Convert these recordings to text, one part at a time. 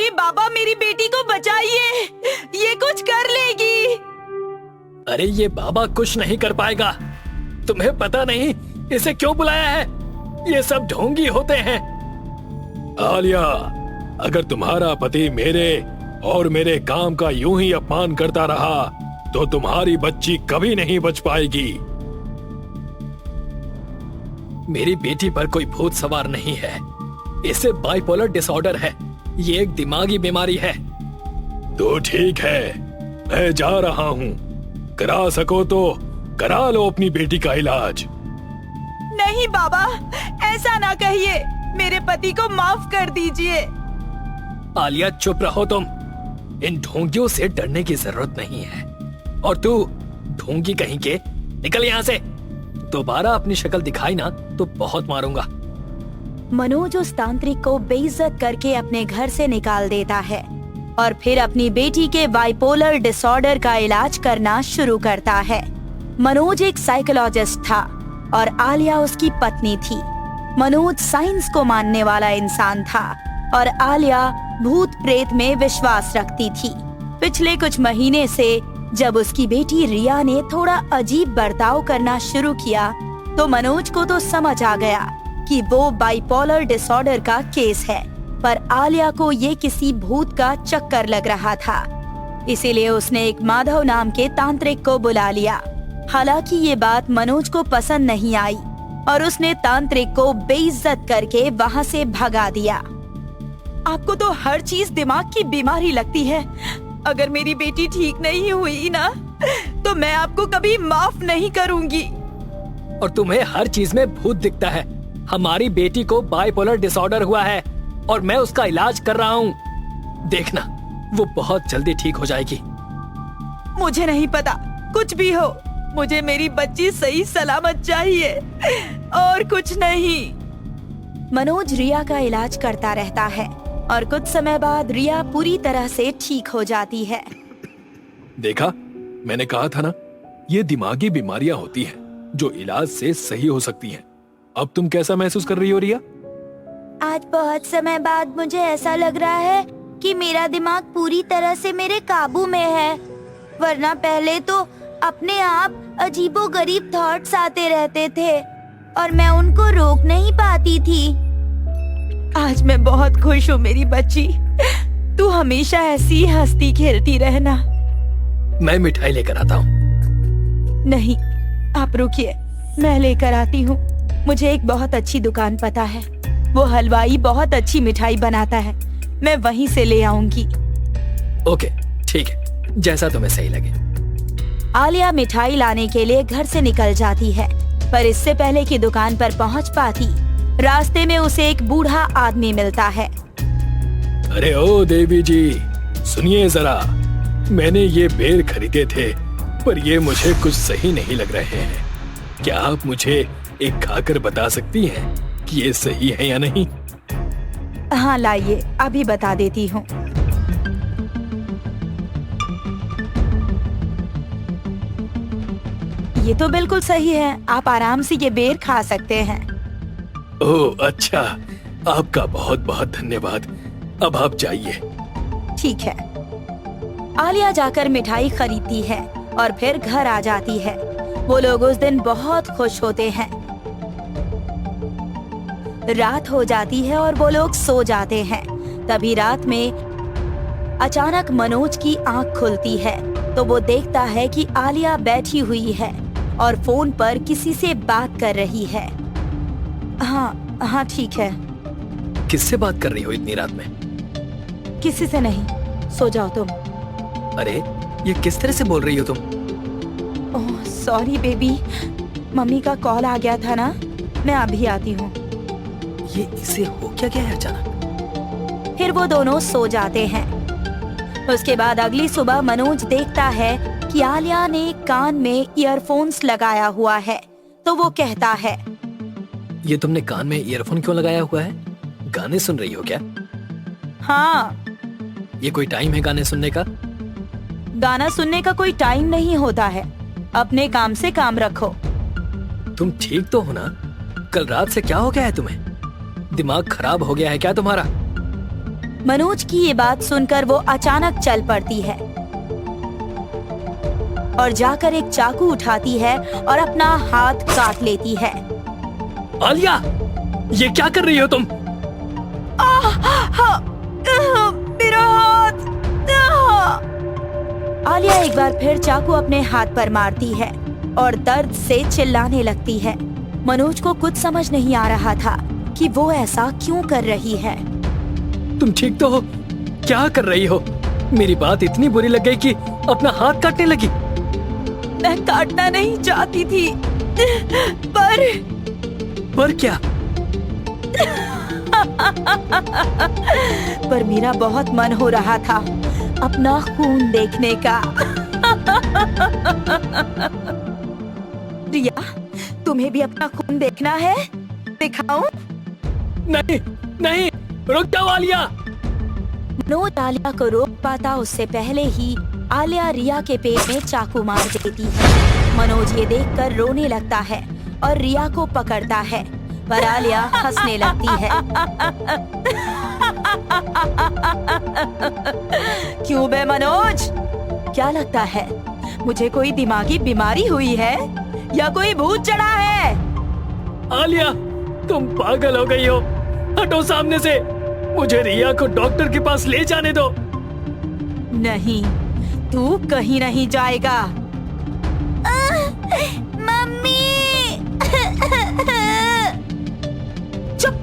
अरे बाबा, मेरी बेटी को बचाइए, ये कुछ कर लेगी। अरे ये बाबा कुछ नहीं कर पाएगा। तुम्हें पता नहीं इसे क्यों बुलाया है? ये सब ढोंगी होते हैं। आलिया, अगर तुम्हारा पति मेरे और मेरे काम का यूं ही अपमान करता रहा तो तुम्हारी बच्ची कभी नहीं बच पाएगी। मेरी बेटी पर कोई भूत सवार नहीं है। इसे बाइपोलर डिसऑर्डर है। ये एक दिमागी बीमारी है। तो ठीक है, मैं जा रहा हूँ। करा सको तो करा लो अपनी बेटी का इलाज। नहीं बाबा, ऐसा ना कहिए। मेरे पति को माफ कर दीजिए। आलिया चुप रहो तुम। इन ढोंगियों से डरने की जरूरत नहीं है। और तू ढोंगी कहीं के, निकल यहाँ से। दोबारा अपनी शक्ल दिखाई ना तो बहुत मारूंगा। मनोज उस तांत्रिक को बेइज्जत करके अपने घर से निकाल देता है और फिर अपनी बेटी के बाइपोलर डिसऑर्डर का इलाज करना शुरू करता है। मनोज एक साइकोलॉजिस्ट था और आलिया उसकी पत्नी थी। मनोज साइंस को मानने वाला इंसान था और आलिया भूत प्रेत में विश्वास रखती थी। पिछले कुछ महीने से जब उसकी बेटी रिया ने थोड़ा अजीब बर्ताव करना शुरू किया तो मनोज को तो समझ आ गया कि वो बाइपोलर डिसऑर्डर का केस है, पर आलिया को ये किसी भूत का चक्कर लग रहा था। इसीलिए उसने एक माधव नाम के तांत्रिक को बुला लिया। हालांकि ये बात मनोज को पसंद नहीं आई और उसने तांत्रिक को बेइज्जत करके वहाँ से भगा दिया। आपको तो हर चीज दिमाग की बीमारी लगती है। अगर मेरी बेटी ठीक नहीं हुई ना तो मैं आपको कभी माफ नहीं करूंगी। और तुम्हें हर चीज में भूत दिखता है। हमारी बेटी को बाइपोलर डिसऑर्डर हुआ है और मैं उसका इलाज कर रहा हूँ। देखना, वो बहुत जल्दी ठीक हो जाएगी। मुझे नहीं पता, कुछ भी हो, मुझे मेरी बच्ची सही सलामत चाहिए और कुछ नहीं। मनोज रिया का इलाज करता रहता है और कुछ समय बाद रिया पूरी तरह से ठीक हो जाती है। देखा, मैंने कहा था ना, ये दिमागी बीमारियां होती हैं जो इलाज से सही हो सकती हैं। अब तुम कैसा महसूस कर रही हो रिया? आज बहुत समय बाद मुझे ऐसा लग रहा है कि मेरा दिमाग पूरी तरह से मेरे काबू में है, वरना पहले तो अपने आप अजीबोगरीब थॉट्स आते रहते थे और मैं उनको रोक नहीं पाती थी। आज मैं बहुत खुश हूँ मेरी बच्ची। तू हमेशा ऐसी ही हंसती खेलती रहना। मैं मिठाई लेकर आता हूँ। नहीं, आप रुकिए, मैं लेकर आती हूँ। मुझे एक बहुत अच्छी दुकान पता है। वो हलवाई बहुत अच्छी मिठाई बनाता है। मैं वहीं से ले आऊंगी। ओके, ठीक है, जैसा तुम्हें सही लगे। आलिया मिठाई लाने के लिए घर से निकल जाती है, पर इससे पहले कि दुकान पर पहुंच पाती, रास्ते में उसे एक बूढ़ा आदमी मिलता है। अरे ओ देवी जी, सुनिए जरा, मैंने ये बेर खरीदे थे पर ये मुझे कुछ सही नहीं लग रहे हैं। क्या आप मुझे एक खाकर बता सकती हैं कि ये सही है या नहीं? हाँ लाइए, अभी बता देती हूँ। ये तो बिल्कुल सही है, आप आराम से ये बेर खा सकते हैं। ओह अच्छा, आपका बहुत बहुत धन्यवाद। अब आप जाइए। ठीक है। आलिया जाकर मिठाई खरीदती है और फिर घर आ जाती है। वो लोग उस दिन बहुत खुश होते हैं। रात हो जाती है और वो लोग सो जाते हैं। तभी रात में अचानक मनोज की आंख खुलती है तो वो देखता है कि आलिया बैठी हुई है और फोन पर किसी से बात कर रही है। हाँ हाँ ठीक है। किससे बात कर रही हो इतनी रात में? किसी से नहीं, सो जाओ तुम। अरे ये किस तरह से बोल रही हो तुम? ओह सॉरी बेबी, मम्मी का कॉल आ गया था ना, मैं अभी आती हूँ। ये इसे हो क्या गया है अचानक? फिर वो दोनों सो जाते हैं। उसके बाद अगली सुबह मनोज देखता है कि आलिया ने कान में ईयरफोन्स लगाया हुआ है तो वो कहता है, ये तुमने कान में ईयरफोन क्यों लगाया हुआ है? गाने सुन रही हो क्या? हाँ। ये कोई टाइम है गाने सुनने का? गाना सुनने का कोई टाइम नहीं होता है, अपने काम से काम रखो। तुम ठीक तो हो ना? कल रात से क्या हो गया है तुम्हें? दिमाग खराब हो गया है क्या तुम्हारा? मनोज की ये बात सुनकर वो अचानक चल पड़ती है और जाकर एक चाकू उठाती है और अपना हाथ काट लेती है। आलिया, ये क्या कर रही हो तुम? मेरा हाथ! आलिया एक बार फिर चाकू अपने हाथ पर मारती है और दर्द से चिल्लाने लगती है। मनोज को कुछ समझ नहीं आ रहा था कि वो ऐसा क्यों कर रही है। तुम ठीक तो हो? क्या कर रही हो? मेरी बात इतनी बुरी लग गई कि अपना हाथ काटने लगी। मैं काटना नहीं चाहती थी, पर क्या? पर मेरा बहुत मन हो रहा था अपना खून देखने का। रिया, तुम्हें भी अपना खून देखना है? दिखाऊं? नहीं नहीं, रुक जाओ आलिया। मनोज आलिया को रोक पाता उससे पहले ही आलिया रिया के पेट में चाकू मार देती है। मनोज ये देखकर रोने लगता है और रिया को पकड़ता है, पर आलिया हंसने लगती है। क्यों बे मनोज, क्या लगता है मुझे कोई दिमागी बीमारी हुई है या कोई भूत चढ़ा है? आलिया, तुम पागल हो गई हो। हटो सामने से। मुझे रिया को डॉक्टर के पास ले जाने दो। नहीं, तू कहीं नहीं जाएगा। मम्मी! चुप!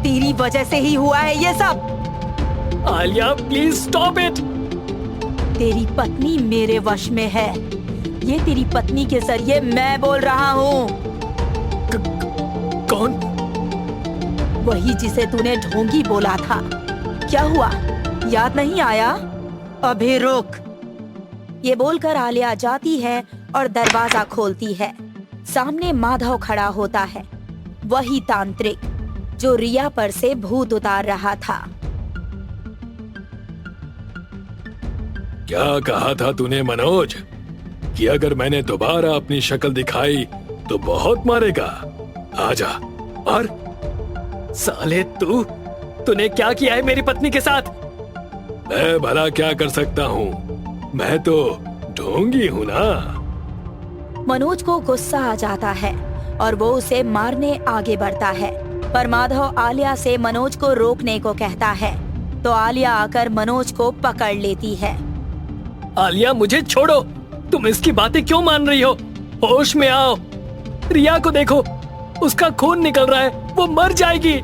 तेरी वजह से ही हुआ है ये सब। Alia, please stop it. तेरी पत्नी मेरे वश में है। ये तेरी पत्नी के जरिए मैं बोल रहा हूँ। कौन? वही जिसे तूने ढोंगी बोला था। क्या हुआ, याद नहीं आया? अभी रुक। ये बोलकर आलिया जाती है और दरवाजा खोलती है। सामने माधव खड़ा होता है, वही तांत्रिक जो रिया पर से भूत उतार रहा था। क्या कहा था तूने मनोज कि अगर मैंने दोबारा अपनी शक्ल दिखाई तो बहुत मारेगा? आजा। और साले तूने क्या किया है मेरी पत्नी के साथ? मैं भला क्या कर सकता हूँ? मैं तो ढोंगी हूँ ना। मनोज को गुस्सा आ जाता है और वो उसे मारने आगे बढ़ता है, पर माधव आलिया से मनोज को रोकने को कहता है, तो आलिया आकर मनोज को पकड़ लेती है। आलिया, मुझे छोड़ो। तुम इसकी बातें क्यों मान रही हो? होश में आओ। रिया को देखो, उसका खून निकल रहा है, वो मर जाएगी।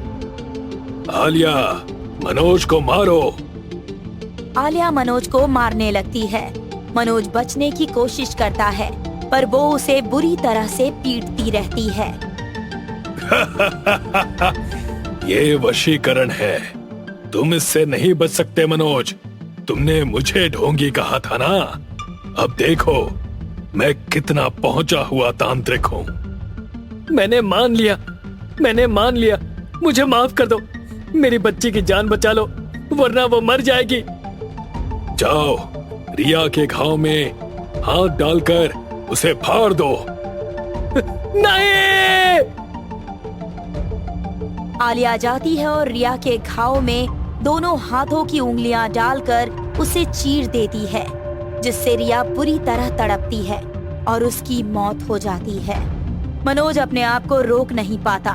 आलिया, मनोज को मारो। आलिया मनोज को मारने लगती है। मनोज बचने की कोशिश करता है, पर वो उसे बुरी तरह से पीटती रहती है। ये वशीकरण है, तुम इससे नहीं बच सकते मनोज। तुमने मुझे ढोंगी कहा था ना। अब देखो मैं कितना पहुंचा हुआ तांत्रिक हूँ। मैंने मान लिया। मुझे माफ कर दो। मेरी बच्ची की जान बचा लो, वरना वो मर जाएगी। जाओ, रिया के घाव में हाथ डालकर उसे फाड़ दो। नहीं! आलिया जाती है और रिया के घाव में दोनों हाथों की उंगलियां डालकर उसे चीर देती है, जिससे रिया बुरी तरह तड़पती है और उसकी मौत हो जाती है। मनोज अपने आप को रोक नहीं पाता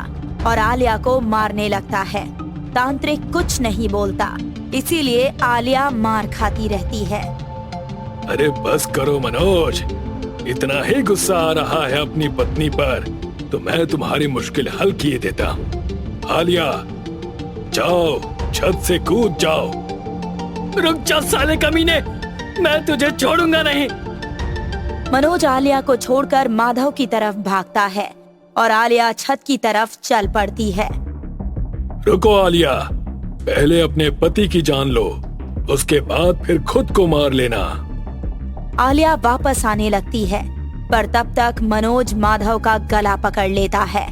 और आलिया को मारने लगता है। तांत्रिक कुछ नहीं बोलता, इसीलिए आलिया मार खाती रहती है। अरे बस करो मनोज, इतना ही गुस्सा आ रहा है अपनी पत्नी पर तो मैं तुम्हारी मुश्किल हल किए देता हूँ। आलिया, जाओ, छत से कूद जाओ। रुक जा साले कमीने, मैं तुझे छोड़ूंगा नहीं। मनोज आलिया को छोड़कर माधव की तरफ भागता है और आलिया छत की तरफ चल पड़ती है। रुको आलिया, पहले अपने पति की जान लो, उसके बाद फिर खुद को मार लेना। आलिया वापस आने लगती है, पर तब तक मनोज माधव का गला पकड़ लेता है।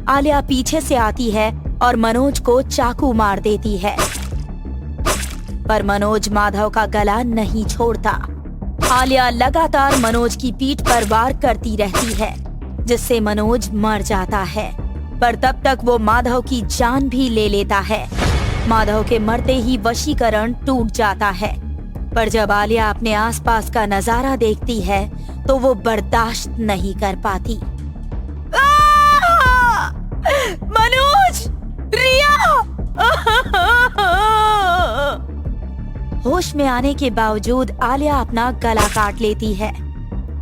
आलिया पीछे से आती है और मनोज को चाकू मार देती है, पर मनोज माधव का गला नहीं छोड़ता। आलिया लगातार मनोज की पीठ पर वार करती रहती है, जिससे मनोज मर जाता है, पर तब तक वो माधव की जान भी ले लेता है। माधव के मरते ही वशीकरण टूट जाता है। पर जब आलिया अपने आसपास का नजारा देखती है तो वो बर्दाश्त नहीं कर पाती। मनोज, रिया! होश में आने के बावजूद आलिया अपना गला काट लेती है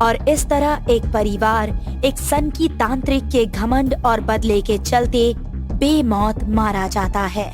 और इस तरह एक परिवार एक सनकी तांत्रिक के घमंड और बदले के चलते बेमौत मारा जाता है।